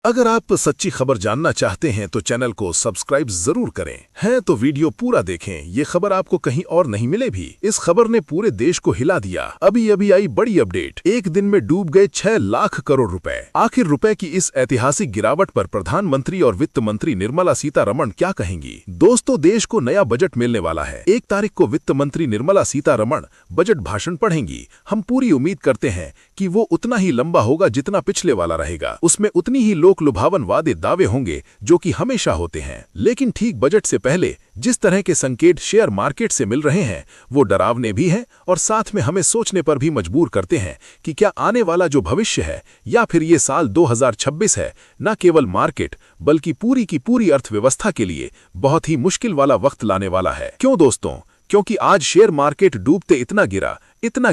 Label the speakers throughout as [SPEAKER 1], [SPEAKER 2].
[SPEAKER 1] अगर आप सच्ची खबर जानना चाहते हैं तो चैनल को सब्सक्राइब जरूर करें। हैं तो वीडियो पूरा देखें, ये खबर आपको कहीं और नहीं मिले भी। इस खबर ने पूरे देश को हिला दिया। अभी अभी आई बड़ी अपडेट, एक दिन में डूब गए 6 लाख करोड़ रुपए। आखिर रुपए की इस ऐतिहासिक गिरावट पर प्रधानमंत्री और वित्त मंत्री निर्मला सीतारमण क्या कहेंगी? दोस्तों, देश को नया बजट मिलने वाला है। 1 तारीख को वित्त मंत्री निर्मला सीतारमण बजट भाषण पढ़ेंगी। हम पूरी उम्मीद करते हैं कि वो उतना ही लंबा होगा जितना पिछले वाला रहेगा। उसमें उतनी ही लोक लुभावन वादे दावे होंगे जो कि हमेशा होते हैं। लेकिन ठीक बजट से पहले जिस तरह के संकेत शेयर मार्केट से मिल रहे हैं वो डरावने भी हैं और साथ में हमें सोचने पर भी मजबूर करते हैं कि क्या आने वाला जो भविष्य है या फिर ये साल 2026 है न केवल मार्केट बल्कि पूरी की पूरी अर्थव्यवस्था के लिए बहुत ही मुश्किल वाला वक्त लाने वाला है। क्यों दोस्तों? क्योंकि आज शेयर मार्केट डूबते इतना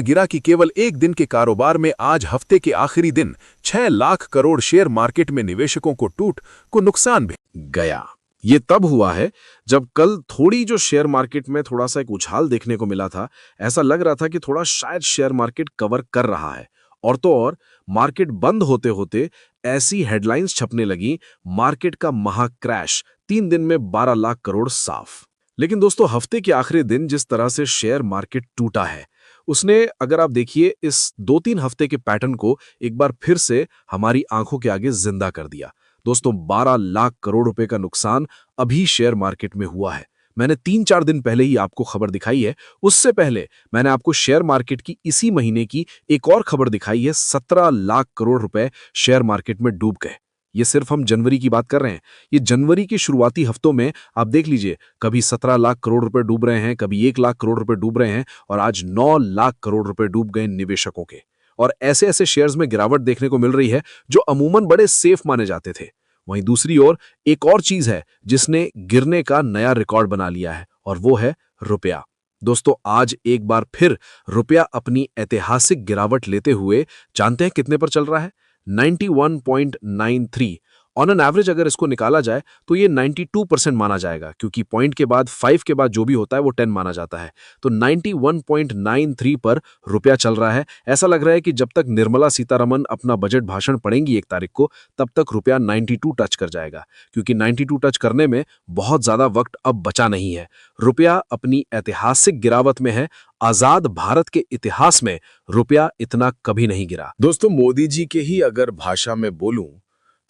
[SPEAKER 1] गिरा कि केवल एक दिन के कारोबार में आज हफ्ते के आखिरी दिन 6 लाख करोड़ शेयर मार्केट में निवेशकों को नुकसान भी
[SPEAKER 2] गया। ये तब हुआ है जब कल थोड़ी जो शेयर मार्केट में थोड़ा सा एक उछाल देखने को मिला था। ऐसा लग रहा था कि थोड़ा शायद शेयर मार्केट कवर कर रहा है, और तो और मार्केट बंद होते होते ऐसी हेडलाइंस छपने लगी, मार्केट का महा क्रैश, 3 दिन में 12 लाख करोड़ साफ। लेकिन दोस्तों, हफ्ते के आखिरी दिन जिस तरह से शेयर मार्केट टूटा है उसने, अगर आप देखिए, इस 2-3 हफ्ते के पैटर्न को एक बार फिर से हमारी आंखों के आगे जिंदा कर दिया। दोस्तों, 12 लाख करोड़ रुपए का नुकसान अभी शेयर मार्केट में हुआ है। मैंने 3-4 दिन पहले ही आपको खबर दिखाई है। उससे पहले मैंने आपको शेयर मार्केट की इसी महीने की एक और खबर दिखाई है। 17 लाख करोड़ रुपए शेयर मार्केट में डूब गए। ये सिर्फ हम जनवरी की बात कर रहे हैं। ये जनवरी के शुरुआती हफ्तों में आप देख लीजिए, कभी 17 लाख करोड़ रुपए डूब रहे हैं, कभी 1 लाख करोड़ रुपए डूब रहे हैं, और आज 9 लाख करोड़ रुपए डूब गए निवेशकों के। और ऐसे ऐसे शेयर्स में गिरावट देखने को मिल रही है जो अमूमन बड़े सेफ माने जाते थे। वहीं दूसरी ओर एक और चीज है जिसने गिरने का नया रिकॉर्ड बना लिया है, और वो है रुपया। दोस्तों, आज एक बार फिर रुपया अपनी ऐतिहासिक गिरावट लेते हुए, जानते हैं कितने पर चल रहा है? 91.93। ऑन एन एवरेज अगर इसको निकाला जाए तो ये 92% माना जाएगा, क्योंकि पॉइंट के बाद 5 के बाद जो भी होता है वो 10 माना जाता है। तो 91.93 पर रुपया चल रहा है। ऐसा लग रहा है कि जब तक निर्मला सीतारमण अपना बजट भाषण पढ़ेंगी 1 तारीख को, तब तक रुपया 92 टच कर जाएगा, क्योंकि 92 टच करने में बहुत ज्यादा वक्त अब बचा नहीं है। रुपया अपनी ऐतिहासिक गिरावट में है। आजाद भारत के इतिहास में रुपया इतना कभी नहीं गिरा।
[SPEAKER 3] दोस्तों, मोदी जी के ही अगर भाषा में बोलूं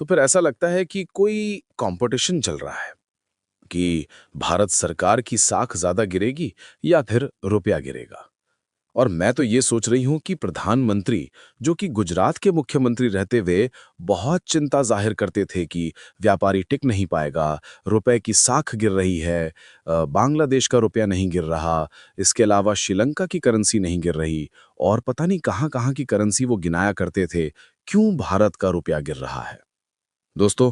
[SPEAKER 3] तो फिर ऐसा लगता है कि कोई कंपटीशन चल रहा है कि भारत सरकार की साख ज्यादा गिरेगी या फिर रुपया गिरेगा। और मैं तो ये सोच रही हूं कि प्रधानमंत्री, जो कि गुजरात के मुख्यमंत्री रहते हुए बहुत चिंता जाहिर करते थे कि व्यापारी टिक नहीं पाएगा, रुपए की साख गिर रही है, बांग्लादेश का रुपया नहीं गिर रहा, इसके अलावा श्रीलंका की करेंसी नहीं गिर रही, और पता नहीं कहां कहां की करेंसी वो गिनाया करते थे, क्यों भारत का रुपया गिर रहा है। दोस्तों,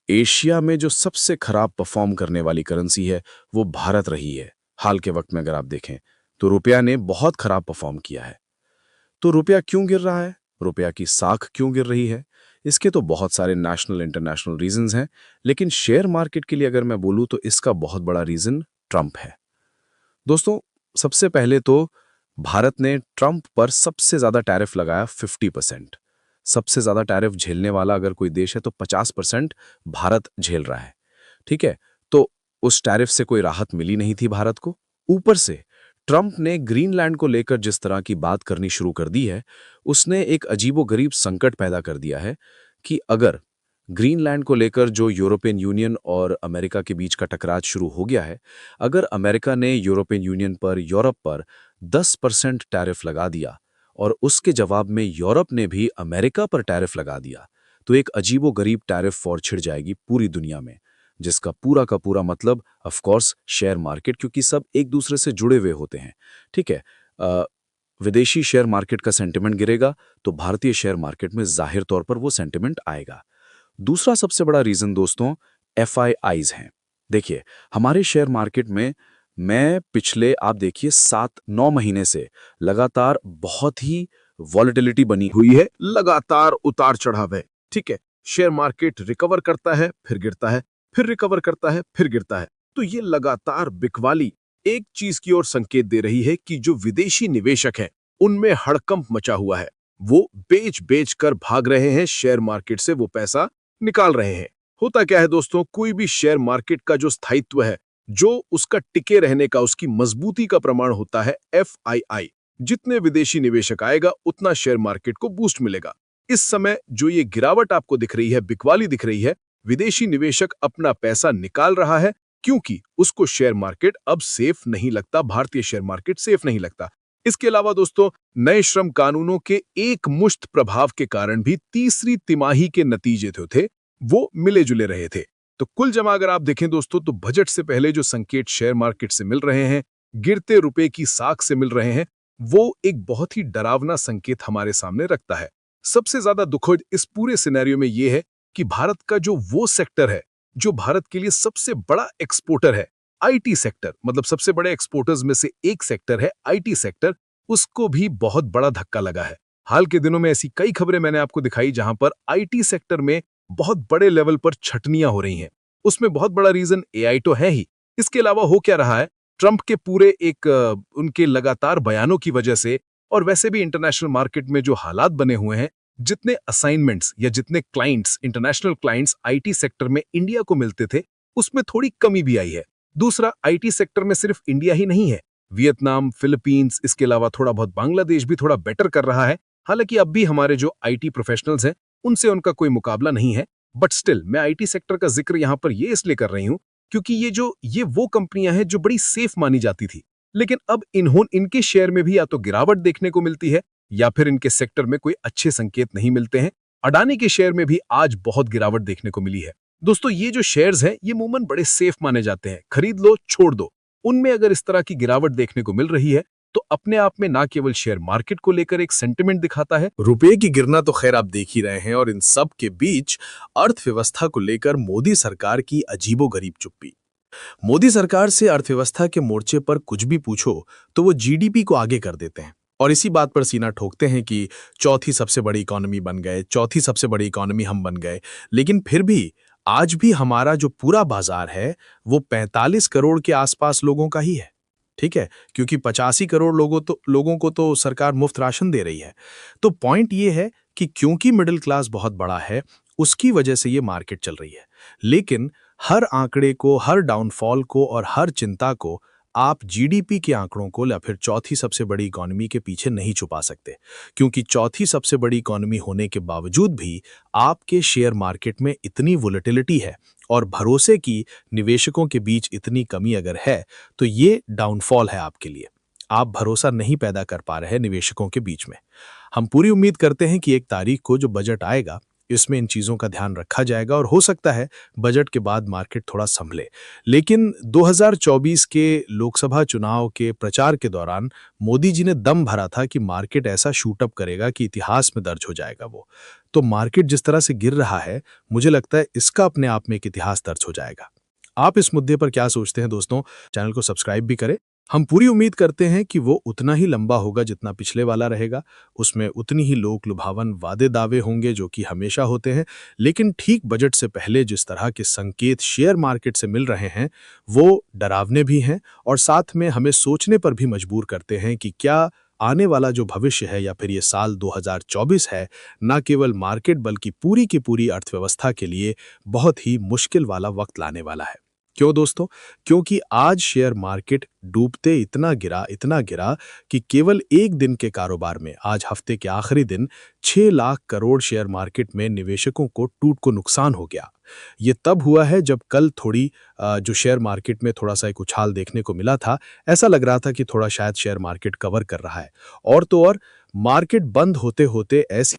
[SPEAKER 3] एशिया में जो सबसे खराब परफॉर्म करने वाली करेंसी है वो भारत रही है। हाल के वक्त में अगर आप देखें तो रुपया ने बहुत खराब परफॉर्म किया है। तो रुपया क्यों गिर रहा है, रुपया की साख क्यों गिर रही है? इसके तो बहुत सारे नेशनल इंटरनेशनल रीजंस हैं, लेकिन शेयर मार्केट के लिए अगर मैं बोलूं तो इसका बहुत बड़ा रीजन ट्रंप है। दोस्तों, सबसे पहले तो भारत ने ट्रंप पर सबसे ज्यादा टैरिफ लगाया, 50%। सबसे ज्यादा टैरिफ झेलने वाला अगर कोई देश है तो 50% भारत झेल रहा है। ठीक है, तो उस टैरिफ से कोई राहत मिली नहीं थी भारत को। ऊपर से ट्रंप ने ग्रीनलैंड को लेकर जिस तरह की बात करनी शुरू कर दी है, उसने एक अजीबोगरीब संकट पैदा कर दिया है कि अगर ग्रीनलैंड को लेकर जो यूरोपियन यूनियन और अमेरिका के बीच का टकराव शुरू हो गया है, अगर अमेरिका ने यूरोपियन यूनियन पर, यूरोप पर 10% टैरिफ लगा दिया और उसके जवाब में यूरोप ने भी अमेरिका पर टैरिफ लगा दिया, तो एक अजीबोगरीब टैरिफ वॉर छिड़ जाएगी पूरी दुनिया में, जिसका पूरा का पूरा मतलब ऑफ कोर्स शेयर मार्केट, क्योंकि सब एक दूसरे से जुड़े हुए होते हैं। ठीक है, विदेशी शेयर मार्केट का सेंटिमेंट गिरेगा तो भारतीय शेयर मार्केट में जाहिर तौर पर वो सेंटिमेंट आएगा। दूसरा सबसे बड़ा रीजन दोस्तों एफआईआईज हैं। देखिए, हमारे शेयर मार्केट में मैं पिछले, आप देखिए, 7-9 महीने से लगातार बहुत ही वॉलेटिलिटी बनी हुई है, लगातार उतार चढ़ाव है। ठीक है, शेयर मार्केट रिकवर करता है, फिर गिरता है, फिर रिकवर करता है, फिर गिरता है। तो ये लगातार बिकवाली एक चीज की ओर संकेत दे रही है कि जो विदेशी निवेशक हैं उनमें हड़कंप मचा हुआ है। वो बेच बेच कर भाग रहे हैं शेयर मार्केट से वो पैसा
[SPEAKER 2] निकाल रहे हैं। होता क्या है दोस्तों, कोई भी शेयर मार्केट का जो स्थायित्व है, जो उसका टिके रहने का, उसकी मजबूती का प्रमाण होता है FII। जितने विदेशी निवेशक आएगा उतना शेयर मार्केट को बूस्ट मिलेगा। इस समय जो ये गिरावट आपको दिख रही है, बिकवाली दिख रही है, विदेशी निवेशक अपना पैसा निकाल रहा है क्योंकि उसको शेयर मार्केट अब सेफ नहीं लगता, भारतीय शेयर मार्केट सेफ नहीं लगता। इसके अलावा दोस्तों, नए श्रम कानूनों के एक मुश्त प्रभाव के कारण भी तीसरी तिमाही के नतीजे जो थे वो मिले जुले रहे थे। तो कुल जमा अगर आप देखें दोस्तों, तो बजट से पहले जो संकेत शेयर मार्केट से मिल रहे हैं, गिरते रुपए की साख से मिल रहे हैं, वो एक बहुत ही डरावना संकेत हमारे सामने रखता है। सबसे ज्यादा दुखद इस पूरे सिनेरियो में यह है कि भारत का जो वो सेक्टर है जो भारत के लिए सबसे बड़ा एक्सपोर्टर है, आईटी सेक्टर, मतलब सबसे बड़े एक्सपोर्टर्स में से एक सेक्टर है आईटी सेक्टर, उसको भी बहुत बड़ा धक्का लगा है। हाल के दिनों में ऐसी कई खबरें मैंने आपको दिखाई जहां पर आईटी सेक्टर में बहुत बड़े लेवल पर छटनियां हो रही हैं। उसमें बहुत बड़ा रीजन एआई तो है ही। इसके अलावा हो क्या रहा है, ट्रंप के पूरे उनके लगातार बयानों की वजह से, और वैसे भी इंटरनेशनल मार्केट में जो हालात बने हुए हैं, जितने असाइनमेंट्स या जितने clients, international clients IT sector में इंडिया को मिलते थे, उसमें थोड़ी कमी भी आई है। दूसरा, आईटी सेक्टर में सिर्फ इंडिया ही नहीं है, वियतनाम, फिलीपींस, इसके अलावा थोड़ा बहुत बांग्लादेश भी थोड़ा बेटर कर रहा है। हालांकि अब भी हमारे जो आईटी प्रोफेशनल्स हैं उनसे उनका कोई मुकाबला नहीं है, बट स्टिल मैं आईटी सेक्टर का जिक्र यहां पर ये इसलिए कर रही हूं क्योंकि ये वो कंपनियां हैं जो बड़ी सेफ मानी जाती थी, लेकिन अब इनके शेयर में भी या तो गिरावट देखने को मिलती है या फिर इनके सेक्टर में कोई अच्छे संकेत नहीं मिलते हैं। अडानी के शेयर में भी आज बहुत गिरावट देखने को मिली है। दोस्तों, ये जो शेयर्स हैं ये अमूमन बड़े सेफ माने जाते हैं, खरीद लो छोड़ दो। उनमें अगर इस तरह की गिरावट देखने को मिल रही है तो अपने आप में ना केवल शेयर मार्केट को लेकर एक सेंटिमेंट दिखाता है,
[SPEAKER 3] रुपए की गिरना तो खैर आप देख ही रहे हैं, और इन सब के बीच अर्थव्यवस्था को लेकर मोदी सरकार की अजीबोगरीब चुप्पी। मोदी सरकार से अर्थव्यवस्था के मोर्चे पर कुछ भी पूछो तो वो जीडीपी को आगे कर देते हैं और इसी बात पर सीना ठोकते हैं कि चौथी सबसे बड़ी इकोनॉमी बन गए, चौथी सबसे बड़ी इकोनॉमी हम बन गए। लेकिन फिर भी आज भी हमारा जो पूरा बाजार है वो 45 करोड़ के आसपास लोगों का ही है, ठीक है, क्योंकि 85 करोड़ लोगों को तो सरकार मुफ्त राशन दे रही है। तो पॉइंट ये है कि क्योंकि मिडिल क्लास बहुत बड़ा है, उसकी वजह से ये मार्केट चल रही है। लेकिन हर आंकड़े को, हर डाउनफॉल को और हर चिंता को आप जीडीपी के आंकड़ों को या फिर चौथी सबसे बड़ी इकोनॉमी के पीछे नहीं छुपा सकते, क्योंकि चौथी सबसे बड़ी इकोनॉमी होने के बावजूद भी आपके शेयर मार्केट में इतनी वोलेटिलिटी है और भरोसे की निवेशकों के बीच इतनी कमी अगर है तो ये डाउनफॉल है आपके लिए। आप भरोसा नहीं पैदा कर पा रहे हैं निवेशकों के बीच में। हम पूरी उम्मीद करते हैं कि 1 तारीख को जो बजट आएगा इसमें इन चीज़ों का ध्यान रखा जाएगा और हो सकता है बजट के बाद मार्केट थोड़ा संभले। लेकिन 2024 के लोकसभा चुनाव के प्रचार के दौरान मोदी जी ने दम भरा था कि मार्केट ऐसा शूटअप करेगा कि इतिहास में दर्ज हो जाएगा वो। तो मार्केट जिस तरह से गिर रहा है, मुझे लगता है इसका अपने आप में एक इतिहास दर्ज हो जाएगा। आप इस मुद्दे पर क्या सोचते हैं दोस्तों? चैनल को सब्सक्राइब भी करें। हम पूरी उम्मीद करते हैं कि वो उतना ही लंबा होगा जितना पिछले वाला रहेगा, उसमें उतनी ही लोक लुभावन वादे दावे होंगे जो कि हमेशा होते हैं। लेकिन ठीक बजट से पहले जिस तरह के संकेत शेयर मार्केट से मिल रहे हैं वो डरावने भी हैं और साथ में हमें सोचने पर भी मजबूर करते हैं कि क्या आने वाला जो भविष्य है या फिर ये साल 2024 है, न केवल मार्केट बल्कि पूरी की पूरी अर्थव्यवस्था के लिए बहुत ही मुश्किल वाला वक्त लाने वाला है। क्यों दोस्तों? क्योंकि आज शेयर मार्केट डूबते इतना गिरा कि केवल एक दिन के कारोबार में, आज हफ्ते के आखिरी दिन, 6 लाख करोड़ शेयर मार्केट में निवेशकों को टूट को नुकसान हो गया। ये तब हुआ है जब कल थोड़ी जो शेयर मार्केट में थोड़ा सा एक उछाल देखने को मिला था। ऐसा लग रहा था कि थोड़ा शायद शेयर मार्केट कवर कर रहा है, और तो और मार्केट बंद होते होते ऐसी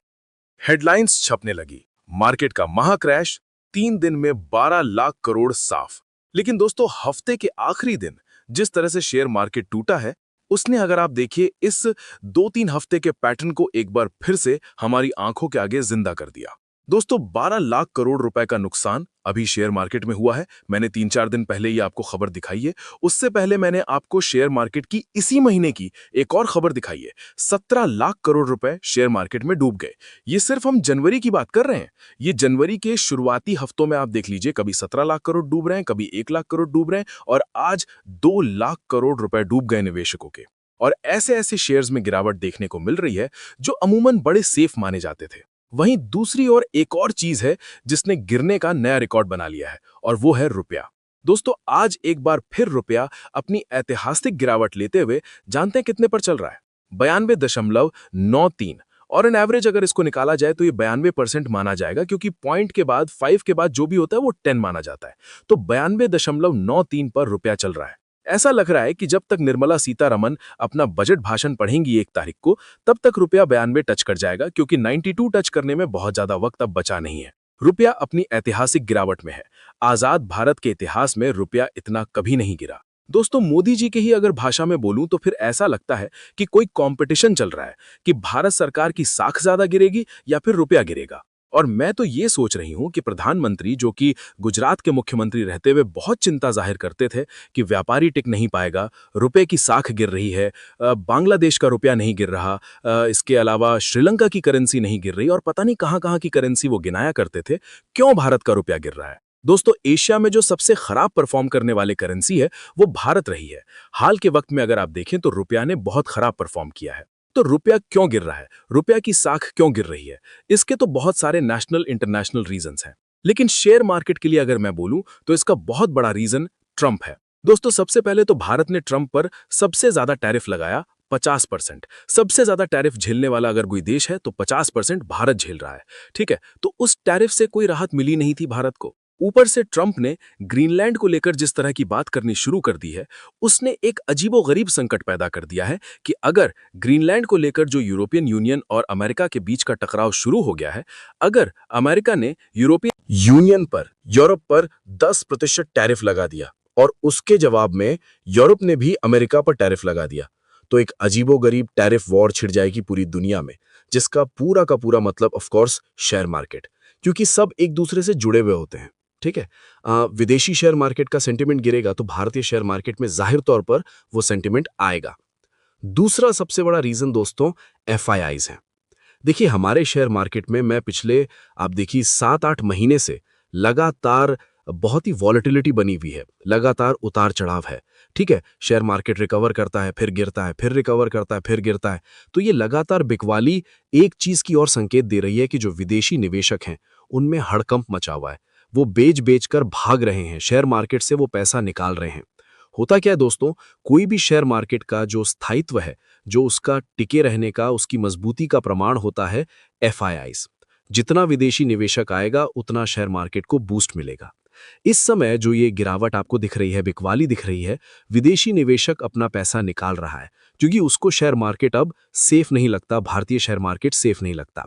[SPEAKER 1] हेडलाइंस छपने लगी, मार्केट का महा क्रैश, 3 दिन में 12 लाख करोड़ साफ। लेकिन दोस्तों, हफ्ते के आखिरी दिन जिस तरह से शेयर मार्केट टूटा है, उसने, अगर आप देखिए, इस 2-3 हफ्ते के पैटर्न को एक बार फिर से हमारी आंखों के आगे जिंदा कर दिया। दोस्तों, 12 लाख करोड़ रुपए का नुकसान अभी शेयर मार्केट में हुआ है। मैंने 3-4 दिन पहले ही आपको खबर दिखाई है। उससे पहले मैंने आपको शेयर मार्केट की इसी महीने की एक और खबर दिखाई है। 17 लाख करोड़ रुपए शेयर मार्केट में डूब गए। ये सिर्फ हम जनवरी की बात कर रहे हैं। ये जनवरी के शुरुआती हफ्तों में आप देख लीजिए, कभी 17 लाख करोड़ डूब रहे हैं, कभी 1 लाख करोड़ डूब रहे हैं, और आज 2 लाख करोड़ रुपए डूब गए निवेशकों के। और ऐसे ऐसे शेयर्स में गिरावट देखने को मिल रही है जो अमूमन बड़े सेफ माने जाते थे।
[SPEAKER 3] वहीं दूसरी ओर एक और चीज है जिसने गिरने का नया रिकॉर्ड बना लिया है, और वो है रुपया। दोस्तों, आज एक बार फिर रुपया अपनी ऐतिहासिक गिरावट लेते हुए जानते हैं कितने पर चल रहा है? 92.93। और एन एवरेज अगर इसको निकाला जाए तो ये 92% माना जाएगा, क्योंकि पॉइंट के बाद 5 के बाद जो भी होता है वो 10 माना जाता है। तो 92.93 पर रुपया चल रहा है। ऐसा लग रहा है कि जब तक निर्मला सीतारमन अपना बजट भाषण पढ़ेंगी 1 तारीख को, तब तक रुपया 92 टच कर जाएगा, क्योंकि 92 टच करने में बहुत ज्यादा वक्त अब बचा नहीं है। रुपया अपनी ऐतिहासिक गिरावट में है। आजाद भारत के इतिहास में रुपया इतना कभी नहीं गिरा। दोस्तों, मोदी जी के ही अगर भाषा में बोलूं तो फिर ऐसा लगता है कि कोई कंपटीशन चल रहा है कि भारत सरकार की साख ज्यादा गिरेगी या फिर रुपया गिरेगा। और मैं तो ये सोच रही हूं कि प्रधानमंत्री, जो कि गुजरात के मुख्यमंत्री रहते हुए बहुत चिंता जाहिर करते थे कि व्यापारी टिक नहीं पाएगा, रुपए की साख गिर रही है, बांग्लादेश का रुपया नहीं गिर रहा, इसके अलावा श्रीलंका की करेंसी नहीं गिर रही, और पता नहीं कहां-कहां की करेंसी वो गिनाया करते थे, क्यों भारत का रुपया गिर रहा है? दोस्तों, एशिया में जो सबसे खराब परफॉर्म करने वाले करेंसी है वो भारत रही है। हाल के वक्त में अगर आप देखें तो रुपया ने बहुत खराब परफॉर्म किया है। तो रुपया क्यों गिर रहा है, रुपया की साख क्यों गिर रही है? इसके तो बहुत सारे नेशनल इंटरनेशनल रीजंस हैं, लेकिन शेयर मार्केट के लिए अगर मैं बोलूं तो इसका बहुत बड़ा रीजन ट्रंप है। दोस्तों, सबसे पहले तो भारत ने ट्रंप पर सबसे ज्यादा टैरिफ लगाया, 50%। सबसे ज्यादा टैरिफ झेलने वाला अगर कोई देश है तो 50% भारत झेल रहा है। ठीक है, तो उस टैरिफ से कोई राहत मिली नहीं थी भारत को। ऊपर से ट्रंप ने ग्रीनलैंड को लेकर जिस तरह की बात करनी शुरू कर दी है, उसने एक अजीबोगरीब संकट पैदा कर दिया है कि अगर ग्रीनलैंड को लेकर जो यूरोपियन यूनियन और अमेरिका के बीच का टकराव शुरू हो गया है, अगर अमेरिका ने यूरोपियन यूनियन पर, यूरोप पर 10% टैरिफ लगा दिया और उसके जवाब में यूरोप ने भी अमेरिका पर टैरिफ लगा दिया, तो एक अजीबोगरीब टैरिफ वॉर छिड़ जाएगी पूरी दुनिया में, जिसका पूरा का पूरा मतलब ऑफ कोर्स शेयर मार्केट, क्योंकि सब एक दूसरे से जुड़े हुए होते हैं। ठीक है, विदेशी शेयर मार्केट का सेंटिमेंट गिरेगा तो भारतीय शेयर मार्केट में जाहिर तौर पर वो सेंटिमेंट आएगा। दूसरा सबसे बड़ा रीजन दोस्तों एफआईआईज हैं। देखिए, हमारे शेयर मार्केट में मैं पिछले आप देखिए 7-8 महीने से लगातार बहुत ही वॉलेटिलिटी बनी हुई है, लगातार उतार चढ़ाव है। ठीक है, शेयर मार्केट रिकवर करता है, फिर गिरता है, फिर रिकवर करता है, फिर गिरता है। तो ये लगातार बिकवाली एक चीज की ओर संकेत दे रही है कि जो विदेशी निवेशक हैं उनमें हड़कंप मचा हुआ है। वो बेच कर भाग रहे हैं, शेयर मार्केट से वो पैसा निकाल रहे हैं। होता क्या है दोस्तों, कोई भी शेयर मार्केट का जो स्थायित्व है, जो उसका टिके रहने का, उसकी मजबूती का प्रमाण होता है एफआईआईज। जितना विदेशी निवेशक आएगा उतना शेयर मार्केट को बूस्ट मिलेगा। इस समय जो ये गिरावट आपको दिख रही है, बिकवाली दिख रही है, विदेशी निवेशक अपना पैसा निकाल रहा है, क्योंकि उसको शेयर मार्केट अब सेफ नहीं लगता, भारतीय शेयर मार्केट सेफ नहीं लगता।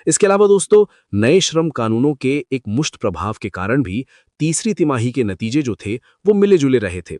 [SPEAKER 3] इसके अलावा दोस्तों, नए श्रम कानूनों के एक मुश्त प्रभाव के कारण भी तीसरी तिमाही के नतीजे जो थे वो मिले जुले रहे थे।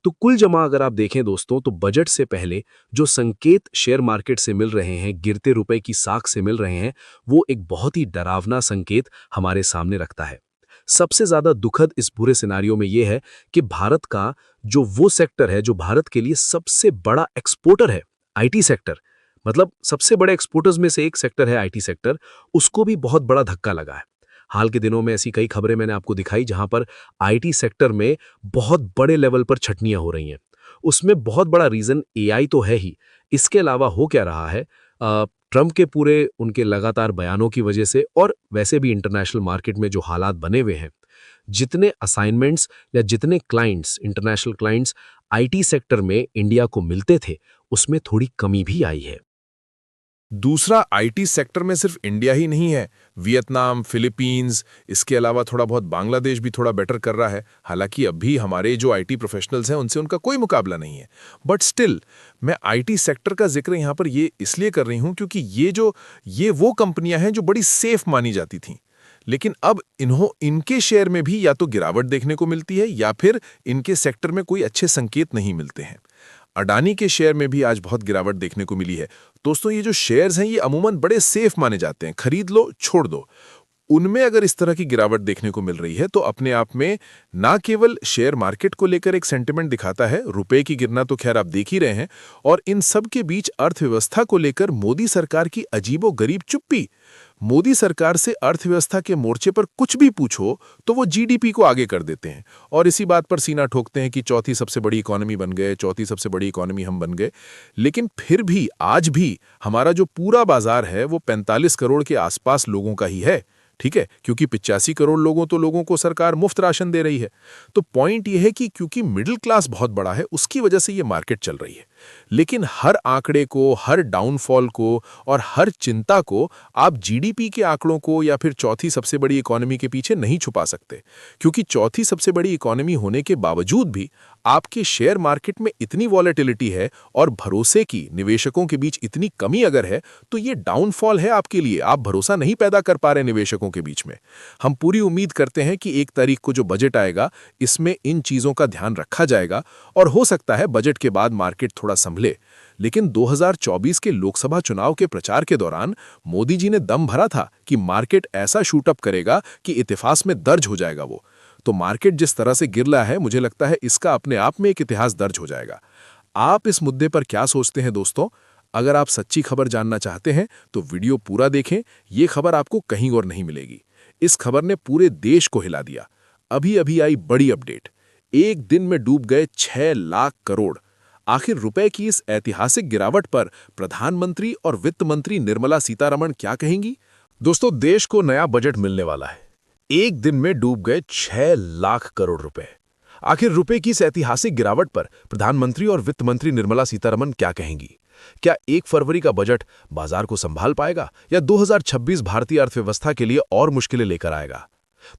[SPEAKER 3] तो कुल जमा अगर आप देखें दोस्तों, तो बजट से पहले जो संकेत शेयर मार्केट से मिल रहे हैं, गिरते रुपए की साख से मिल रहे हैं, वो एक बहुत ही डरावना संकेत हमारे सामने रखता है। सबसे ज्यादा दुखद इस बुरे सिनारियो में यह है कि भारत का जो वो सेक्टर है जो भारत के लिए सबसे बड़ा एक्सपोर्टर है, आईटी सेक्टर, मतलब सबसे बड़े एक्सपोर्टर्स में से एक सेक्टर है आईटी सेक्टर, उसको भी बहुत बड़ा धक्का लगा है। हाल के दिनों में ऐसी कई खबरें मैंने आपको दिखाई जहां पर आईटी सेक्टर में बहुत बड़े लेवल पर छटनियां हो रही हैं। उसमें बहुत बड़ा रीजन एआई तो है ही, इसके अलावा हो क्या रहा है, ट्रंप के पूरे उनके लगातार बयानों की वजह से, और वैसे भी इंटरनेशनल मार्केट में जो हालात बने हुए हैं, जितने असाइनमेंट्स या जितने clients, international clients IT sector में इंडिया को मिलते थे, उसमें थोड़ी कमी भी आई है।
[SPEAKER 1] दूसरा, आईटी सेक्टर में सिर्फ इंडिया ही नहीं है, वियतनाम, फिलीपींस, इसके अलावा थोड़ा बहुत बांग्लादेश भी थोड़ा बेटर कर रहा है। हालांकि अभी हमारे जो आईटी प्रोफेशनल्स हैं उनसे उनका कोई मुकाबला नहीं है, बट स्टिल मैं आईटी सेक्टर का जिक्र यहाँ पर ये इसलिए कर रही हूँ क्योंकि ये वो कंपनियां हैं जो बड़ी सेफ मानी जाती थीं, लेकिन अब इनके शेयर में भी या तो गिरावट देखने को मिलती है या फिर इनके सेक्टर में कोई अच्छे संकेत नहीं मिलते हैं। अडानी के शेयर में भी आज बहुत गिरावट देखने को मिली है। दोस्तों, ये जो शेयर्स हैं ये अमूमन बड़े सेफ माने जाते हैं, खरीद लो छोड़ दो। उनमें अगर इस तरह की गिरावट देखने को मिल रही है तो अपने आप में ना केवल शेयर मार्केट को लेकर एक सेंटिमेंट दिखाता है, रुपए की गिरना तो खैर आप देख ही रहे हैं, और इन सब के बीच अर्थव्यवस्था को लेकर मोदी सरकार की अजीबोगरीब चुप्पी। मोदी सरकार से अर्थव्यवस्था के मोर्चे पर कुछ भी पूछो तो वो जीडीपी को आगे कर देते हैं और इसी बात पर सीना ठोकते हैं कि चौथी सबसे बड़ी इकोनॉमी बन गए, चौथी सबसे बड़ी इकोनॉमी हम बन गए। लेकिन फिर भी आज भी हमारा जो पूरा बाजार है वो 45 करोड़ के आसपास लोगों का ही है, ठीक है, क्योंकि 85 करोड़ लोगों को सरकार मुफ्त राशन दे रही है। तो पॉइंट ये है कि क्योंकि मिडिल क्लास बहुत बड़ा है उसकी वजह से ये मार्केट चल रही है। लेकिन हर आंकड़े को, हर डाउनफॉल को और हर चिंता को आप जीडीपी के आंकड़ों को या फिर चौथी सबसे बड़ी इकोनॉमी के पीछे नहीं छुपा सकते, क्योंकि चौथी सबसे बड़ी इकोनॉमी होने के बावजूद भी आपके शेयर मार्केट में इतनी वॉलेटिलिटी है और भरोसे की निवेशकों के बीच इतनी कमी अगर है तो ये डाउनफॉल है आपके लिए। आप भरोसा नहीं पैदा कर पा रहे निवेशकों के बीच में। हम पूरी उम्मीद करते हैं कि 1 तारीख को जो बजट आएगा इसमें इन चीजों का ध्यान रखा जाएगा और हो सकता है बजट के बाद मार्केट थोड़ा संभले। लेकिन 2024 के लोकसभा चुनाव के प्रचार के दौरान मोदी जी ने दम भरा था कि मार्केट ऐसा शूटअप करेगा कि इतिहास में दर्ज हो जाएगा वो। तो मार्केट जिस तरह से गिर रहा है, मुझे लगता है इसका अपने आप में एक इतिहास दर्ज हो जाएगा। आप इस मुद्दे पर क्या सोचते हैं दोस्तों? अगर आप सच्ची खबर जानना चाहते हैं तो वीडियो पूरा देखें, ये खबर आपको कहीं और नहीं मिलेगी। इस खबर ने पूरे देश को हिला दिया। अभी अभी आई बड़ी अपडेट, एक दिन में डूब गए 6 लाख करोड़। आखिर रुपए की इस ऐतिहासिक गिरावट पर प्रधानमंत्री और वित्त मंत्री निर्मला सीतारमण क्या कहेंगी? दोस्तों, देश को नया बजट मिलने वाला है। एक दिन में डूब गए 6 लाख करोड़ रुपए। आखिर रुपए की इस ऐतिहासिक गिरावट पर प्रधानमंत्री और वित्त मंत्री निर्मला सीतारमण क्या कहेंगी? क्या 1 फरवरी का बजट बाजार को संभाल पाएगा या 2026 भारतीय अर्थव्यवस्था के लिए और मुश्किलें लेकर आएगा?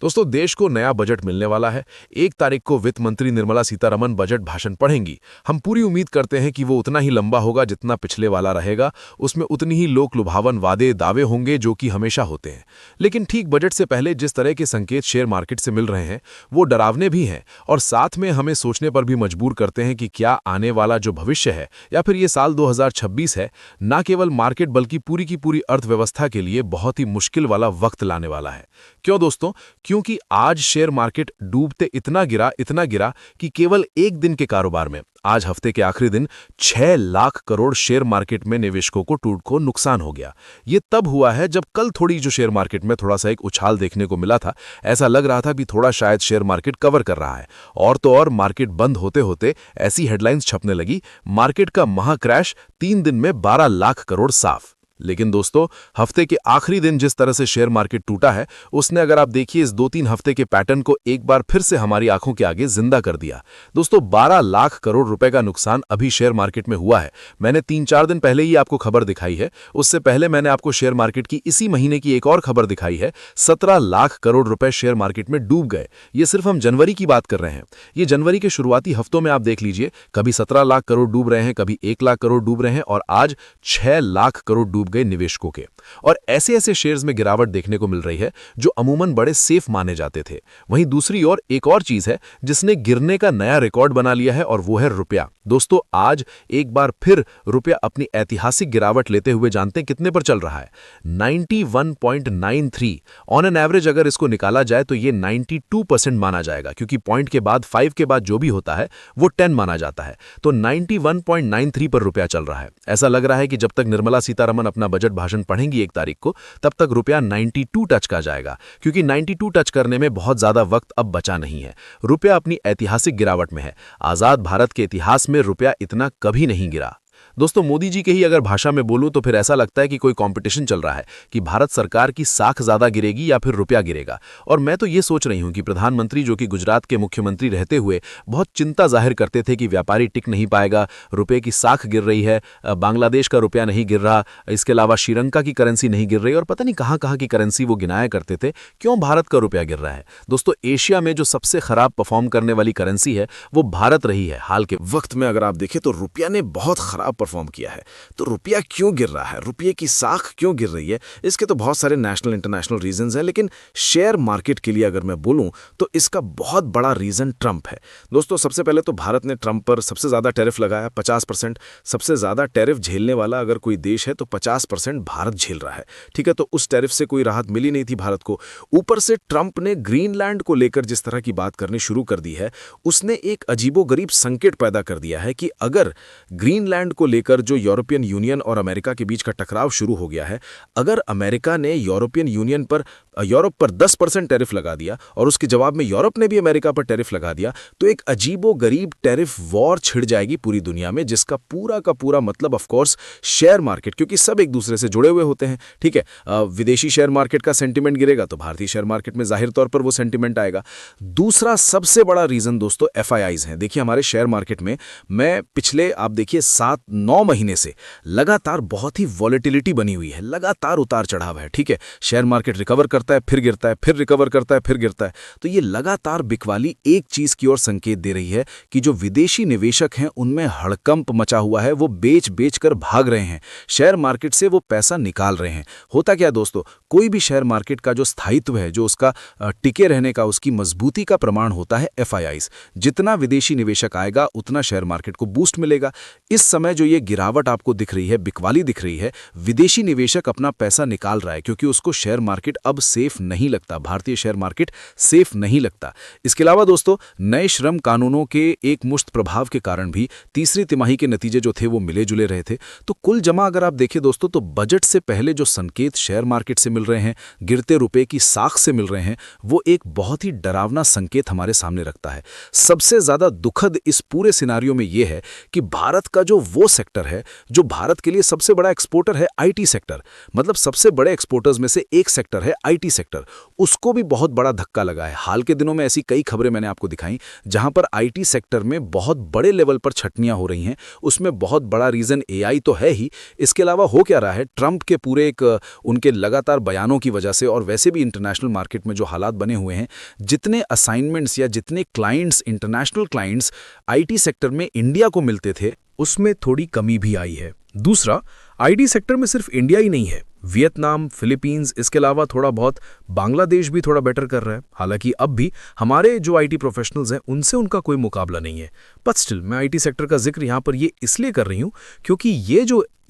[SPEAKER 1] दोस्तों, देश को नया बजट मिलने वाला है। 1 तारीख को वित्त मंत्री निर्मला सीतारमण बजट भाषण पढ़ेंगी। हम पूरी उम्मीद करते हैं कि वो उतना ही लंबा होगा जितना पिछले वाला रहेगा। उसमें उतनी ही लोक लुभावन वादे दावे होंगे जो कि हमेशा होते हैं। लेकिन ठीक बजट से पहले जिस तरह के संकेत शेयर मार्केट से मिल रहे हैं वो डरावने भी हैं और साथ में हमें सोचने पर भी मजबूर करते हैं कि क्या आने वाला जो भविष्य है या फिर ये साल 2026 है, न केवल मार्केट बल्कि पूरी की पूरी अर्थव्यवस्था के लिए बहुत ही मुश्किल वाला वक्त लाने वाला है। क्यों दोस्तों? क्योंकि आज शेयर मार्केट डूबते इतना गिरा कि केवल एक दिन के कारोबार में, आज हफ्ते के आखिरी दिन, 6 लाख करोड़ शेयर मार्केट में निवेशकों को टूट को नुकसान हो गया। ये तब हुआ है जब कल थोड़ी जो शेयर मार्केट में थोड़ा सा एक उछाल देखने को मिला था। ऐसा लग रहा था कि थोड़ा शायद शेयर मार्केट कवर कर रहा है और तो और मार्केट बंद होते होते ऐसी हेडलाइंस छपने लगी, मार्केट का महा क्रैश, 3 दिन में 12 लाख करोड़ साफ। लेकिन दोस्तों, हफ्ते के आखिरी दिन जिस तरह से शेयर मार्केट टूटा है उसने, अगर आप देखिए, इस 2-3 हफ्ते के पैटर्न को एक बार फिर से हमारी आंखों के आगे जिंदा कर दिया। दोस्तों, 12 लाख करोड़ रुपए का नुकसान अभी शेयर मार्केट में हुआ है। मैंने 3-4 दिन पहले ही आपको खबर दिखाई है। उससे पहले मैंने आपको शेयर मार्केट की इसी महीने की एक और खबर दिखाई है। 17 लाख करोड़ रुपए शेयर मार्केट में डूब गए। ये सिर्फ हम जनवरी की बात कर रहे हैं। ये जनवरी के शुरुआती हफ्तों में आप देख लीजिए, कभी 17 लाख करोड़ डूब रहे हैं, कभी 1 लाख करोड़ डूब रहे हैं और आज 6 लाख करोड़ डूब गए निवेशकों के। और ऐसे ऐसे शेयर्स में गिरावट देखने को मिल रही है जो अमूमन बड़े सेफ माने जाते थे। वहीं दूसरी ओर एक और चीज है जिसने गिरने का नया रिकॉर्ड बना लिया है और वो है रुपया। दोस्तों, आज एक बार फिर रुपया अपनी ऐतिहासिक गिरावट लेते हुए जानते हैं कितने पर चल रहा है? 91.93। ऑन एन एवरेज अगर इसको निकाला जाए तो ये 92% माना जाएगा, क्योंकि पॉइंट के बाद 5 के बाद जो भी होता है वो 10 माना जाता है। तो 91.93 पर रुपया चल रहा है। ऐसा लग रहा है कि जब तक निर्मला सीतारमण अपना बजट भाषण पढ़ेंगी 1 तारीख को, तब तक रुपया 92 टच का जाएगा, क्योंकि 92 टच करने में बहुत ज्यादा वक्त अब बचा नहीं है। रुपया अपनी ऐतिहासिक गिरावट में है। आजाद भारत के इतिहास में रुपया इतना कभी नहीं गिरा। दोस्तों, मोदी जी के ही अगर भाषा में बोलूं तो फिर ऐसा लगता है कि कोई कंपटीशन चल रहा है कि भारत सरकार की साख ज्यादा गिरेगी या फिर रुपया गिरेगा। और मैं तो ये सोच रही हूं कि प्रधानमंत्री, जो कि गुजरात के मुख्यमंत्री रहते हुए बहुत चिंता जाहिर करते थे कि व्यापारी टिक नहीं पाएगा, रुपये की साख गिर रही है, बांग्लादेश का रुपया नहीं गिर रहा, इसके अलावा श्रीलंका की करेंसी नहीं गिर रही और पता नहीं कहां कहां की करेंसी वो गिनाया करते थे, क्यों भारत का रुपया गिर रहा है? दोस्तों, एशिया में जो सबसे खराब परफॉर्म करने वाली करेंसी है वो भारत रही है हाल के वक्त में। अगर आप देखें तो रुपया ने बहुत खराब परफॉर्म किया है। तो रुपया क्यों गिर रहा है, रुपये की साख क्यों गिर रही है? इसके तो बहुत सारे नेशनल इंटरनेशनल रीजंस हैं, लेकिन शेयर मार्केट के लिए अगर मैं बोलूं तो इसका बहुत बड़ा रीजन ट्रंप है। दोस्तों, सबसे पहले तो भारत ने ट्रंप पर सबसे ज्यादा टैरिफ लगाया, 50%। सबसे ज्यादा टैरिफ झेलने वाला अगर कोई देश है तो 50% भारत झेल रहा है। ठीक है, तो उस टैरिफ से कोई राहत मिली नहीं थी भारत को। ऊपर से ट्रंप ने ग्रीनलैंड को लेकर जिस तरह की बात करनी शुरू कर दी है, उसने एक अजीबोगरीब संकेत पैदा कर दिया है कि अगर ग्रीनलैंड
[SPEAKER 3] को लेकर जो यूरोपियन यूनियन और अमेरिका के बीच का टकराव शुरू हो गया है, अगर अमेरिका ने यूरोपियन यूनियन पर यूरोप पर 10% टैरिफ लगा दिया और उसके जवाब में यूरोप ने भी अमेरिका पर टैरिफ लगा दिया, तो एक अजीबोगरीब टैरिफ वॉर छिड़ जाएगी पूरी दुनिया में, जिसका पूरा का पूरा मतलब ऑफ कोर्स शेयर मार्केट, क्योंकि सब एक दूसरे से जुड़े हुए होते हैं। ठीक है, विदेशी शेयर मार्केट का सेंटिमेंट गिरेगा तो भारतीय शेयर मार्केट में जाहिर तौर पर वो सेंटिमेंट आएगा। दूसरा सबसे बड़ा रीजन दोस्तों एफआईआईज हैं। देखिए हमारे शेयर मार्केट में मैं पिछले आप देखिए 7-9 महीने से लगातार बहुत ही वॉलेटिलिटी बनी हुई है, लगातार उतार चढ़ाव है। ठीक है, शेयर मार्केट रिकवर करता है, फिर गिरता है, फिर रिकवर करता है, फिर गिरता है। तो ये लगातार बिकवाली एक चीज की ओर संकेत दे रही है कि जो विदेशी निवेशक हैं उनमें हड़कंप मचा हुआ है, वो बेच बेच कर भाग रहे हैं, शेयर मार्केट से वो पैसा निकाल रहे हैं। होता क्या दोस्तों, कोई भी शेयर मार्केट का जो स्थायित्व है, जो उसका टिके रहने का, उसकी मजबूती का प्रमाण होता है एफआईआईज। जितना विदेशी निवेशक आएगा उतना शेयर मार्केट को बूस्ट मिलेगा। इस समय जो ये गिरावट आपको दिख रही है, बिकवाली दिख रही है, विदेशी निवेशक अपना पैसा निकाल रहा है क्योंकि उसको शेयर मार्केट अब सेफ नहीं लगता, भारतीय शेयर मार्केट सेफ नहीं लगता। इसके अलावा दोस्तों नए श्रम कानूनों के एक मुश्त प्रभाव के कारण भी तीसरी तिमाही के नतीजे जो थे वो मिले जुले रहे थे। तो कुल जमा अगर आप देखें दोस्तों, तो बजट से पहले जो संकेत शेयर मार्केट से मिल रहे हैं, गिरते रुपए की साख से मिल रहे हैं, वो एक बहुत ही डरावना संकेत हमारे सामने रखता है। सबसे ज्यादा दुखद इस पूरे सिनारियो में यह है कि भारत का जो वो सेक्टर है जो भारत के लिए सबसे बड़ा एक्सपोर्टर है, आईटी सेक्टर, मतलब सबसे बड़े एक्सपोर्टर्स में से एक सेक्टर है आईटी सेक्टर, उसको भी बहुत बड़ा धक्का लगा है। हाल के दिनों में ऐसी कई खबरें मैंने आपको दिखाई जहां पर आईटी सेक्टर में बहुत बड़े लेवल पर छटनियां हो रही हैं। उसमें बहुत बड़ा रीजन एआई तो है ही, इसके अलावा हो क्या रहा है, ट्रंप के पूरे एक उनके लगातार बयानों की वजह से और वैसे भी इंटरनेशनल मार्केट में जो हालात बने हुए हैं, जितने असाइनमेंट्स या जितने clients, international clients IT sector में इंडिया को मिलते थे, उसमें थोड़ी कमी भी आई है। दूसरा, आईटी सेक्टर में सिर्फ इंडिया ही नहीं है, वियतनाम, फिलीपींस, इसके अलावा थोड़ा बहुत बांग्लादेश भी थोड़ा बेटर कर रहा है। हालांकि अब भी हमारे जो आईटी प्रोफेशनल्स हैं उनसे उनका कोई मुकाबला नहीं है, बट स्टिल मैं आईटी सेक्टर का जिक्र यहाँ पर ये इसलिए कर रही हूँ क्योंकि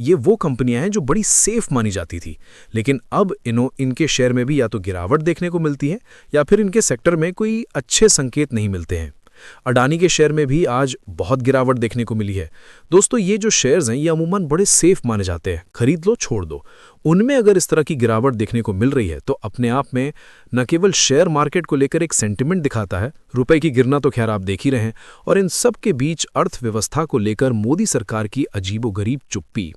[SPEAKER 3] ये वो कंपनियां हैं जो बड़ी सेफ मानी जाती थी, लेकिन अब इनके शेयर में भी या तो गिरावट देखने को मिलती है या फिर इनके सेक्टर में कोई अच्छे संकेत नहीं मिलते हैं। अडानी के शेयर में भी आज बहुत गिरावट देखने को मिली है। दोस्तों ये जो शेयर्स हैं ये अमूमन बड़े सेफ माने जाते हैं, खरीद लो छोड़ दो। उनमें अगर इस तरह की गिरावट देखने को मिल रही है तो अपने आप में न केवल शेयर मार्केट को लेकर एक सेंटिमेंट दिखाता है, रुपए की गिरना तो खैर आप देख ही रहे हैं, और इन सब के बीच अर्थव्यवस्था को लेकर मोदी सरकार की अजीबोगरीब चुप्पी।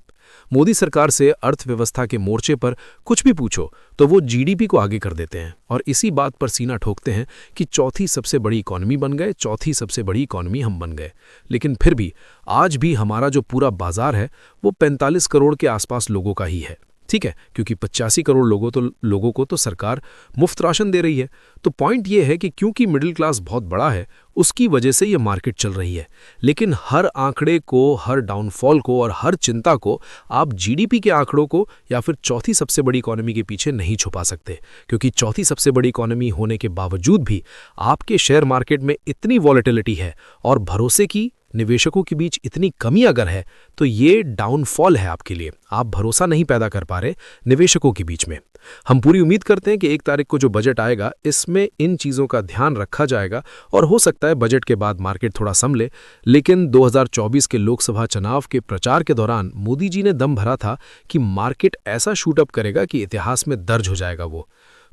[SPEAKER 3] मोदी सरकार से अर्थव्यवस्था के मोर्चे पर कुछ भी पूछो तो वो जीडीपी को आगे कर देते हैं और इसी बात पर सीना ठोकते हैं कि चौथी सबसे बड़ी इकॉनमी बन गए, चौथी सबसे बड़ी इकॉनमी हम बन गए। लेकिन फिर भी आज भी हमारा जो पूरा बाजार है वो 45 करोड़ के आसपास लोगों का ही है। ठीक है, क्योंकि 85 करोड़ लोगों को तो सरकार मुफ्त राशन दे रही है। तो पॉइंट ये है कि क्योंकि मिडिल क्लास बहुत बड़ा है उसकी वजह से ये मार्केट चल रही है। लेकिन हर आंकड़े को, हर डाउनफॉल को और हर चिंता को आप जीडीपी के आंकड़ों को या फिर चौथी सबसे बड़ी इकॉनमी के पीछे नहीं छुपा सकते, क्योंकि चौथी सबसे बड़ी इकॉनमी होने के बावजूद भी आपके शेयर मार्केट में इतनी वॉलेटिलिटी है और भरोसे की निवेशकों के बीच इतनी कमी अगर है तो ये डाउनफॉल है आपके लिए। आप भरोसा नहीं पैदा कर पा रहे निवेशकों के बीच में। हम पूरी उम्मीद करते हैं कि 1 तारीख को जो बजट आएगा इसमें इन चीज़ों का ध्यान रखा जाएगा और हो सकता है बजट के बाद मार्केट थोड़ा संभले। लेकिन 2024 के लोकसभा चुनाव के प्रचार के दौरान मोदी जी ने दम भरा था कि मार्केट ऐसा शूटअप करेगा कि इतिहास में दर्ज हो जाएगा वो।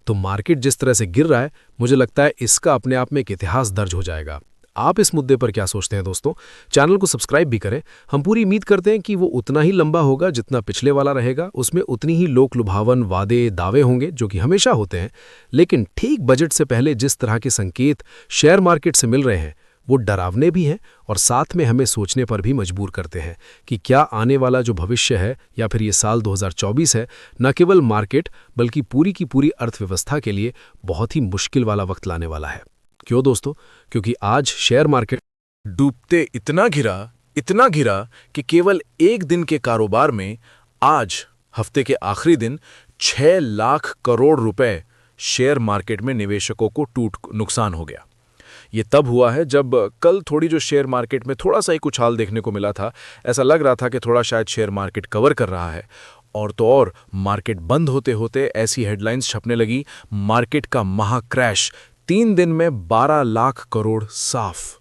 [SPEAKER 3] तो मार्केट जिस तरह से गिर रहा है मुझे लगता है इसका अपने आप में एक इतिहास दर्ज हो जाएगा। आप इस मुद्दे पर क्या सोचते हैं दोस्तों? चैनल को सब्सक्राइब भी करें। हम पूरी उम्मीद करते हैं कि वो उतना ही लंबा होगा जितना पिछले वाला रहेगा, उसमें उतनी ही लोक लुभावन वादे दावे होंगे जो कि हमेशा होते हैं। लेकिन ठीक बजट से पहले जिस तरह के संकेत शेयर मार्केट से मिल रहे हैं वो डरावने भी हैं और साथ में हमें सोचने पर भी मजबूर करते हैं कि क्या आने वाला जो भविष्य है या फिर ये साल 2024 है न केवल मार्केट बल्कि पूरी की पूरी अर्थव्यवस्था के लिए बहुत ही मुश्किल वाला वक्त लाने वाला है। क्यों दोस्तों? क्योंकि आज शेयर मार्केट
[SPEAKER 1] डूबते इतना गिरा कि केवल एक दिन के कारोबार में आज हफ्ते के आखिरी दिन 6 लाख करोड़ रुपए शेयर मार्केट में निवेशकों को नुकसान हो गया। ये तब हुआ है जब कल थोड़ी जो शेयर मार्केट में थोड़ा सा एक उछाल देखने को मिला था, ऐसा लग रहा था कि थोड़ा शायद शेयर मार्केट कवर कर रहा है, और तो और मार्केट बंद होते होते ऐसी हेडलाइंस छपने लगी, मार्केट का महाक्रैश, 3 दिन में 12 लाख करोड़ साफ।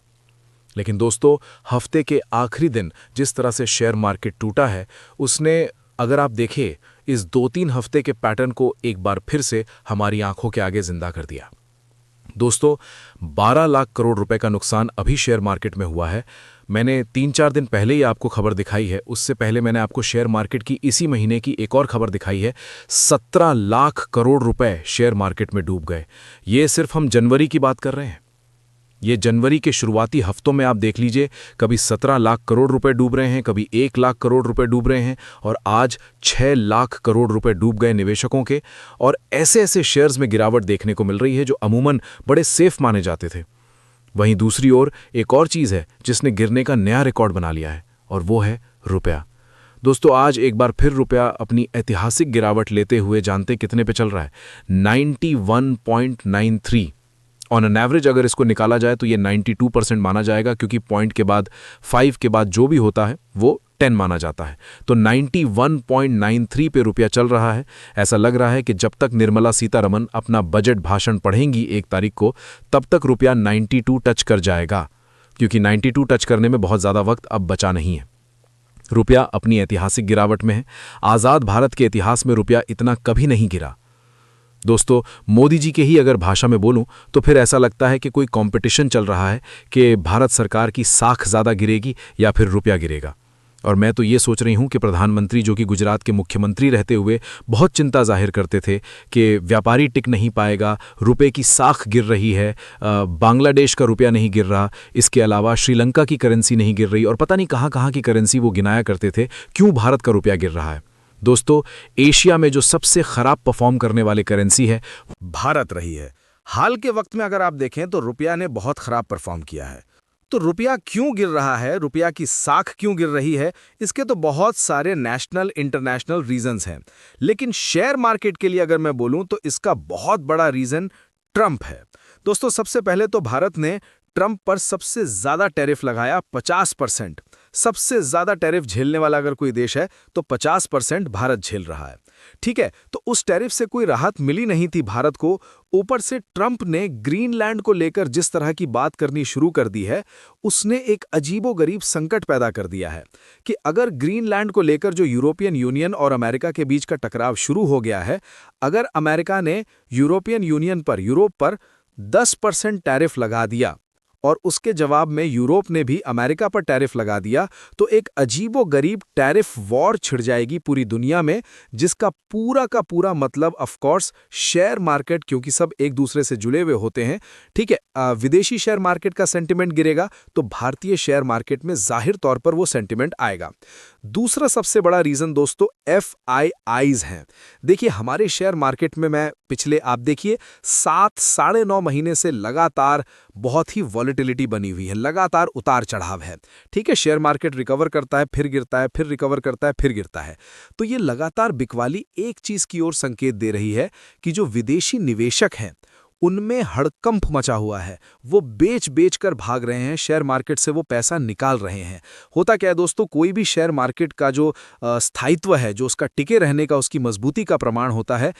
[SPEAKER 3] लेकिन दोस्तों, हफ्ते के आखिरी दिन जिस तरह से शेयर मार्केट टूटा है, उसने, अगर आप देखें, इस 2-3 हफ्ते के पैटर्न को एक बार फिर से हमारी आंखों के आगे जिंदा कर दिया। दोस्तों, 12 लाख करोड़ रुपए का नुकसान अभी शेयर मार्केट में हुआ है। मैंने 3-4 दिन पहले ही आपको खबर दिखाई है, उससे पहले मैंने आपको शेयर मार्केट की इसी महीने की एक और खबर दिखाई है। 17 लाख करोड़ रुपए शेयर मार्केट में डूब गए। ये सिर्फ हम जनवरी की बात कर रहे हैं। ये जनवरी के शुरुआती हफ्तों में आप देख लीजिए, कभी 17 लाख करोड़ रुपए डूब रहे हैं, कभी 1 लाख करोड़ रुपए डूब रहे हैं, और आज 6 लाख करोड़ रुपए डूब गए निवेशकों के। और ऐसे ऐसे शेयर्स में गिरावट देखने को मिल रही है जो अमूमन बड़े सेफ माने जाते थे। वहीं दूसरी ओर एक और चीज़ है जिसने गिरने का नया रिकॉर्ड बना लिया है, और वो है रुपया। दोस्तों, आज एक बार फिर रुपया अपनी ऐतिहासिक गिरावट लेते हुए जानते कितने पे चल रहा है? 91.93। ऑन एन एवरेज अगर इसको निकाला जाए तो ये 92% माना जाएगा, क्योंकि पॉइंट के बाद 5 के बाद जो भी होता है वो 10 माना जाता है। तो 91.93 पे रुपया चल रहा है। ऐसा लग रहा है कि जब तक निर्मला सीतारमण अपना बजट भाषण पढ़ेंगी 1 तारीख को, तब तक रुपया 92 टच कर जाएगा, क्योंकि 92 टच करने में बहुत ज़्यादा वक्त अब बचा नहीं है। रुपया अपनी ऐतिहासिक गिरावट में है। आज़ाद भारत के इतिहास में रुपया इतना कभी नहीं गिरा। दोस्तों, मोदी जी के ही अगर भाषा में बोलूं तो फिर ऐसा लगता है कि कोई कंपटीशन चल रहा है कि भारत सरकार की साख ज़्यादा गिरेगी या फिर रुपया गिरेगा। और मैं तो ये सोच रही हूं कि प्रधानमंत्री, जो कि गुजरात के मुख्यमंत्री रहते हुए बहुत चिंता जाहिर करते थे कि व्यापारी टिक नहीं पाएगा, रुपए की साख गिर रही है, बांग्लादेश का रुपया नहीं गिर रहा, इसके अलावा श्रीलंका की करेंसी नहीं गिर रही, और पता नहीं कहाँ कहाँ की करेंसी वो गिनाया करते थे, क्यों भारत का रुपया गिर रहा है। दोस्तों, एशिया में जो सबसे खराब परफॉर्म करने वाली करेंसी है,
[SPEAKER 4] भारत रही है। हाल के वक्त में अगर आप देखें तो रुपया ने बहुत खराब परफॉर्म किया है। तो रुपया क्यों गिर रहा है, रुपया की साख क्यों गिर रही है, इसके तो बहुत सारे नेशनल इंटरनेशनल रीजंस हैं। लेकिन शेयर मार्केट के लिए अगर मैं बोलूं तो इसका बहुत बड़ा रीजन ट्रंप है। दोस्तों, सबसे पहले तो भारत ने ट्रंप पर सबसे ज्यादा टैरिफ लगाया, 50%। सबसे ज्यादा टैरिफ झेलने वाला अगर कोई देश है तो 50% भारत झेल रहा है। ठीक है, तो उस टैरिफ से कोई राहत मिली नहीं थी भारत को। ऊपर से ट्रंप ने ग्रीनलैंड को लेकर जिस तरह की बात करनी शुरू कर दी है, उसने एक अजीबोगरीब संकट पैदा कर दिया है कि अगर ग्रीनलैंड को लेकर जो यूरोपियन यूनियन और अमेरिका के बीच का टकराव शुरू हो गया है, अगर अमेरिका ने यूरोपियन यूनियन पर, यूरोप पर 10% टैरिफ लगा दिया और उसके जवाब में यूरोप ने भी अमेरिका पर टैरिफ लगा दिया, तो एक अजीबोगरीब टैरिफ वॉर छिड़ जाएगी पूरी दुनिया में, जिसका पूरा का पूरा मतलब ऑफ कोर्स शेयर मार्केट, क्योंकि सब एक दूसरे से जुड़े हुए होते हैं। ठीक है, विदेशी शेयर मार्केट का सेंटिमेंट गिरेगा तो भारतीय शेयर मार्केट में जाहिर तौर पर वो सेंटिमेंट आएगा। दूसरा सबसे बड़ा रीजन दोस्तों FIIs हैं। देखिए, हमारे शेयर मार्केट में मैं पिछले, आप देखिए, 7-9.5 महीने से लगातार बहुत ही वॉलेटिलिटी बनी हुई है, लगातार उतार चढ़ाव है। ठीक है, शेयर मार्केट रिकवर करता है, फिर गिरता है, फिर रिकवर करता है, फिर गिरता है। तो ये लगातार बिकवाली एक चीज की ओर संकेत दे रही है कि जो विदेशी निवेशक हैं उनमें हड़कंप मचा हुआ है। वो बेच बेच कर भाग रहे हैं, शेयर मार्केट से वो पैसा निकाल रहे हैं। होता क्या है दोस्तों, कोई भी शेयर मार्केट का जो स्थायित्व है, जो उसका टिके रहने का, उसकी मजबूती का प्रमाण होता है,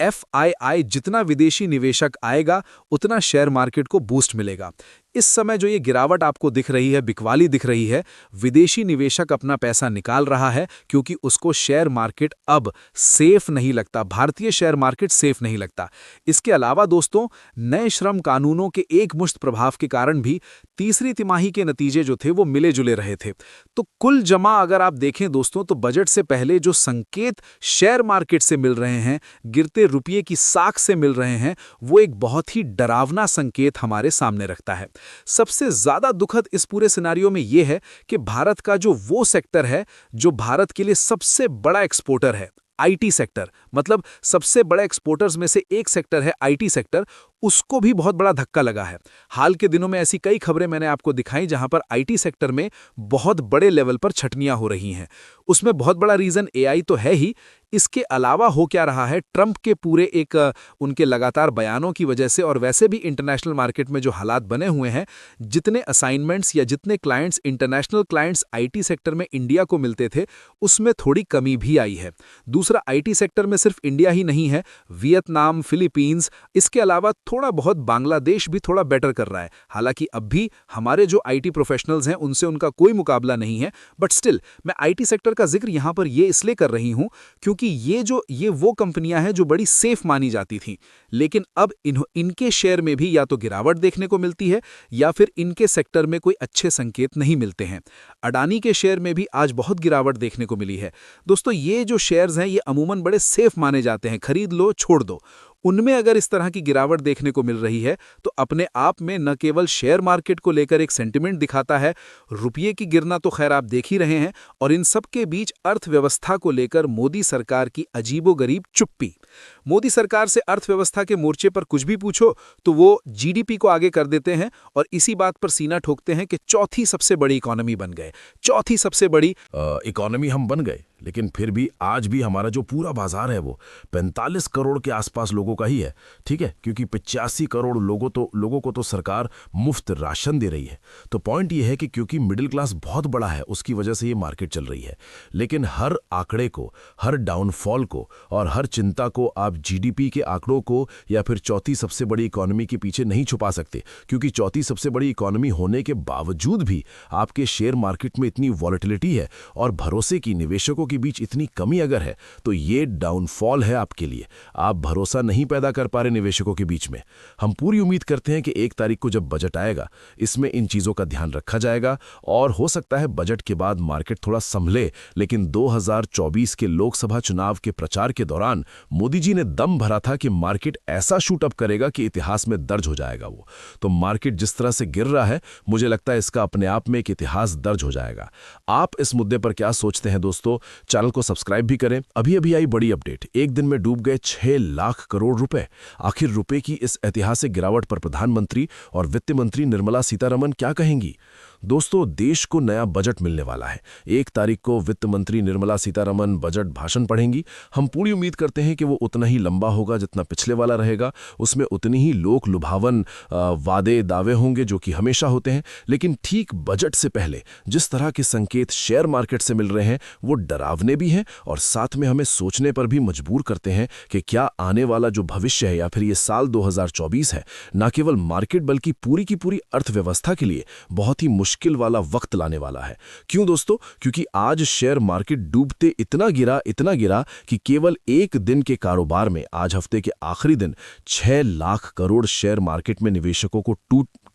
[SPEAKER 4] FII, जितना विदेशी निवेशक आएगा उतना शेयर मार्केट को बूस्ट मिलेगा। इस समय जो ये गिरावट आपको दिख रही है, बिकवाली दिख रही है, विदेशी निवेशक अपना पैसा निकाल रहा है क्योंकि उसको शेयर मार्केट अब सेफ नहीं लगता, भारतीय शेयर मार्केट सेफ नहीं लगता। इसके अलावा दोस्तों, नए श्रम कानूनों के एकमुश्त प्रभाव के कारण भी तीसरी तिमाही के नतीजे जो थे वो मिले जुले रहे थे। तो कुल जमा अगर आप देखें दोस्तों, तो बजट से पहले जो संकेत शेयर मार्केट से मिल रहे हैं, गिरते रुपये की साख से मिल रहे हैं, वो एक बहुत ही डरावना संकेत हमारे सामने रखता है। सबसे ज्यादा दुखद इस पूरे सिनारियो में यह है कि भारत का जो वो सेक्टर है जो भारत के लिए सबसे बड़ा एक्सपोर्टर है, IT सेक्टर, मतलब सबसे बड़े एक्सपोर्टर्स में से एक सेक्टर है IT सेक्टर, उसको भी बहुत बड़ा धक्का लगा है। हाल के दिनों में ऐसी कई खबरें मैंने आपको दिखाई जहां पर IT सेक्टर में बहुत बड़े लेवल पर छटनियां हो रही हैं। उसमें बहुत बड़ा रीजन AI तो है ही, इसके अलावा हो क्या रहा है, ट्रंप के पूरे एक उनके लगातार बयानों की वजह से, और वैसे भी इंटरनेशनल मार्केट में जो हालात बने हुए हैं, जितने असाइनमेंट्स या जितने clients, international clients IT sector में इंडिया को मिलते थे, उसमें थोड़ी कमी भी आई है। दूसरा, IT सेक्टर में सिर्फ इंडिया ही नहीं है, वियतनाम, फिलीपींस, इसके अलावा थोड़ा बहुत बांग्लादेश भी थोड़ा बेटर कर रहा है। हालांकि अब भी हमारे जो आईटी प्रोफेशनल्स हैं उनसे उनका कोई मुकाबला नहीं है, बट स्टिल मैं आईटी सेक्टर का जिक्र यहाँ पर ये इसलिए कर रही हूँ क्योंकि ये वो कंपनियां हैं जो बड़ी सेफ मानी जाती थीं, लेकिन अब इनके शेयर में भी या तो गिरावट देखने को मिलती है या फिर इनके सेक्टर में कोई अच्छे संकेत नहीं मिलते हैं। अडानी के शेयर में भी आज बहुत गिरावट देखने को मिली है। दोस्तों, ये जो शेयर्स हैं ये अमूमन बड़े सेफ माने जाते हैं, खरीद लो छोड़ दो। उनमें अगर इस तरह की गिरावट देखने को मिल रही है तो अपने आप में न केवल शेयर मार्केट को लेकर एक सेंटिमेंट दिखाता है, रुपये की गिरना तो खैर आप देख ही रहे हैं, और इन सब के बीच अर्थव्यवस्था को लेकर मोदी सरकार की अजीबोगरीब चुप्पी। मोदी सरकार से अर्थव्यवस्था के मोर्चे पर कुछ भी पूछो तो वो जीडीपी को आगे कर देते हैं और इसी बात पर सीना ठोकते हैं कि चौथी सबसे बड़ी इकोनॉमी बन गए, चौथी सबसे बड़ी
[SPEAKER 5] इकोनॉमी हम बन गए, लेकिन फिर भी आज भी हमारा जो पूरा बाजार है वो 45 करोड़ के आसपास लोगों का ही है। ठीक है, क्योंकि 85 करोड़ लोगों को तो सरकार मुफ्त राशन दे रही है। तो पॉइंट ये है कि क्योंकि मिडिल क्लास बहुत बड़ा है उसकी वजह से ये मार्केट चल रही है। लेकिन हर आंकड़े को, हर डाउनफॉल को और हर चिंता को आप जीडीपी के आंकड़ों को या फिर चौथी सबसे बड़ी इकोनॉमी के पीछे नहीं छुपा सकते, क्योंकि चौथी सबसे बड़ी इकोनॉमी होने के बावजूद भी आपके शेयर मार्केट में इतनी वॉलेटिलिटी है और भरोसे की निवेशकों के बीच इतनी कमी अगर है तो ये डाउनफॉल है आपके लिए। आप भरोसा नहीं पैदा कर पा रहे निवेशकों के बीच में। हम पूरी उम्मीद करते हैं कि 1 तारीख को जब बजट आएगा इसमें इन चीजों का ध्यान रखा जाएगा और हो सकता है बजट के बाद मार्केट थोड़ा संभले। लेकिन 2024 के लोकसभा चुनाव के प्रचार के दौरान मोदी जी ने दम भरा था कि मार्केट ऐसा शूट अप करेगा कि इतिहास में दर्ज हो जाएगा वो। तो मार्केट जिस तरह से गिर रहा है मुझे लगता है इसका अपने आप में एक इतिहास दर्ज हो जाएगा। आप इस मुद्दे पर क्या सोचते हैं दोस्तों? चैनल को सब्सक्राइब भी करें। अभी आई बड़ी अपडेट, एक दिन में डूब गए 6 लाख करोड़ रुपए। आखिर रुपए की इस ऐतिहासिक गिरावट पर प्रधानमंत्री और वित्त मंत्री निर्मला सीतारमण क्या कहेंगी? दोस्तों, देश को नया बजट मिलने वाला है। 1 तारीख को वित्त मंत्री निर्मला सीतारमण बजट भाषण पढ़ेंगी। हम पूरी उम्मीद करते हैं कि वो उतना ही लंबा होगा जितना पिछले वाला रहेगा। उसमें उतनी ही लोक लुभावन वादे दावे होंगे जो कि हमेशा होते हैं। लेकिन ठीक बजट से पहले जिस तरह के संकेत शेयर मार्केट से मिल रहे हैं वो डरावने भी हैं और साथ में हमें सोचने पर भी मजबूर करते हैं कि क्या आने वाला जो भविष्य है या फिर ये साल 2024 है न केवल मार्केट बल्कि पूरी की पूरी अर्थव्यवस्था के लिए बहुत ही मुश्किल वाला वक्त लाने वाला है। क्यों दोस्तों? क्योंकि आज शेयर मार्केट डूबते इतना गिरा कि केवल एक दिन के कारोबार में आज हफ्ते के आखिरी दिन 6 लाख करोड़ शेयर मार्केट में निवेशकों को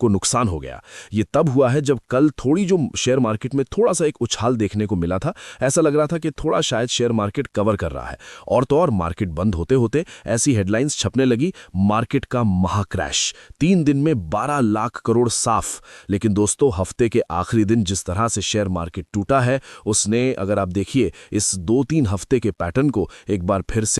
[SPEAKER 5] नुकसान हो गया। ये तब हुआ है जब कल थोड़ी जो शेयर मार्केट में थोड़ा सा एक उछाल देखने को मिला था। ऐसा लग रहा था कि थोड़ा शायद शेयर मार्केट कवर कर रहा है और तो और मार्केट बंद होते होते ऐसी हेडलाइंस छपने लगी, मार्केट का महाक्रैश, 3 दिन में 12 लाख करोड़ साफ। लेकिन दोस्तों, हफ्ते के आखिरी दिन जिस तरह से शेयर मार्केट टूटा है उसने, अगर आप देखिए इस 2-3 हफ्ते के पैटर्न को एक बार फिर से